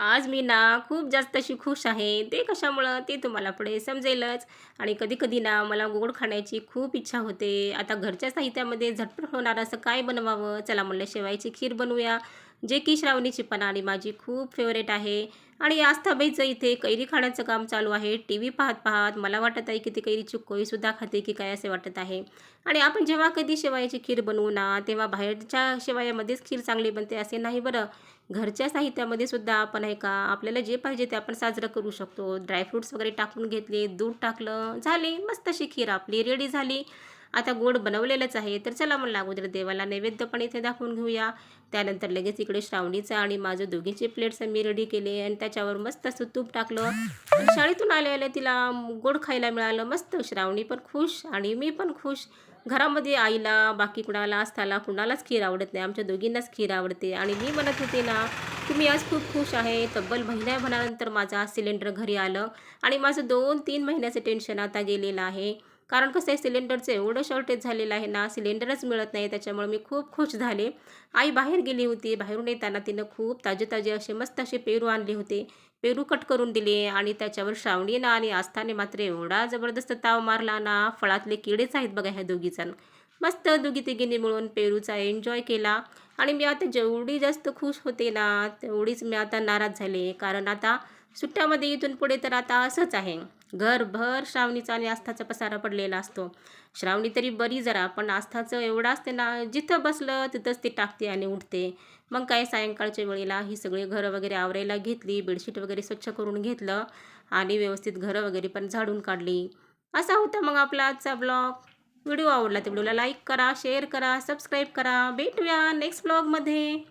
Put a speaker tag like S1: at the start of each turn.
S1: आज मी ना खूप जास्त अशी खुश आहे. ते कशामुळं ते तुम्हाला पुढे समजेलच. आणि कधी-कधी ना मला गोड खाण्याची खूप इच्छा होते. आता घरच्या साहित्यामध्ये झटपट होणारं असं काय बनवावं? चला म्हणलं शेवयाची खीर बनवूया, जे की श्रावणीची पण आणि माझी खूप फेव्हरेट आहे. आणि आस्थाबाईचं इथे कैरी खाण्याचं काम चालू आहे. टीव्ही पाहत-पाहत मला वाटत आहे की ती कैरीची कोयसुद्धा खाते की काय असे वाटत आहे. आणि आपण जेव्हा कधी शेवयाची खीर बनवू ना, तेव्हा बाहेरच्या शेवयामध्येच खीर चांगली बनते असे नाही बरं. घरच्या साहित्यामध्ये सुद्धा आपण आहे का आपल्याला जे पाहिजे ते आपण साजरं करू शकतो. ड्रायफ्रुट्स वगैरे टाकून घेतले, दूध टाकलं, झाली मस्त अशी खीर आपली रेडी झाली. आता गोड बनवलेलंच आहे, तर चला म्हणलं अगोदर देवाला नैवेद्य पण इथे दाखवून घेऊया. त्यानंतर लगेच इकडे श्रावणीचं आणि माझं दोघींचे प्लेट्स मी रेडी केले आणि त्याच्यावर मस्त असं तूप टाकलं. आणि शाळेतून आल्या-आल्या तिला गोड खायला मिळालं. मस्त श्रावणी पण खुश आणि मी पण खुश. घरामध्ये आईला, बाकी कुणाला असताना कुणालाच खीर आवडत नाही. आमच्या दोघींनाच खीर आवडते आणि मी म्हणत होते ना, की मी आज खूप खुश आहे. तब्बल महिन्याभरानंतर माझा सिलेंडर घरी आलं आणि माझं 2-3 महिन्याचं टेन्शन आता गेलेलं आहे. कारण कसं आहे सिलेंडरचं एवढं शॉर्टेज झालेलं आहे ना, सिलेंडरच मिळत नाही. त्याच्यामुळे मी खूप खुश झाले. आई बाहेर गेली होती. बाहेरून येताना तिनं खूप ताजे-ताजे असे मस्त असे पेरू आणले होते. पेरू कट करून दिले आणि त्याच्यावर श्रावणीनं आणि आस्थाने मात्र एवढा जबरदस्त ताव मारला ना, फळातले किडेच आहेत बघा ह्या दोघीजण. मस्त दोघी-तिघींनी मिळून पेरूचा एन्जॉय केला आणि मी आता जेवढी जास्त खुश होते ना, तेवढीच मी आता नाराज झाले. कारण आता सुट्ट्यामध्ये इथून पुढे तर आता असंच आहे. घरभर श्रावणीचा आणि आस्थाचा पसारा पडलेला असतो. श्रावणी तरी बरी जरा, पण आस्थाचं एवढं असते ना, जिथं बसलं तिथंच ती टाकते आणि उठते. मग काय सायंकाळच्या वेळेला ही सगळी घरं वगैरे आवरायला घेतली, बेडशीट वगैरे स्वच्छ करून घेतलं आणि व्यवस्थित घरं वगैरे पण झाडून काढली. असा होता मग आपला आजचा ब्लॉग. व्हिडिओ आवडला तर व्हिडिओला लाईक करा, शेअर करा, सबस्क्राईब करा. भेटूया नेक्स्ट ब्लॉगमध्ये.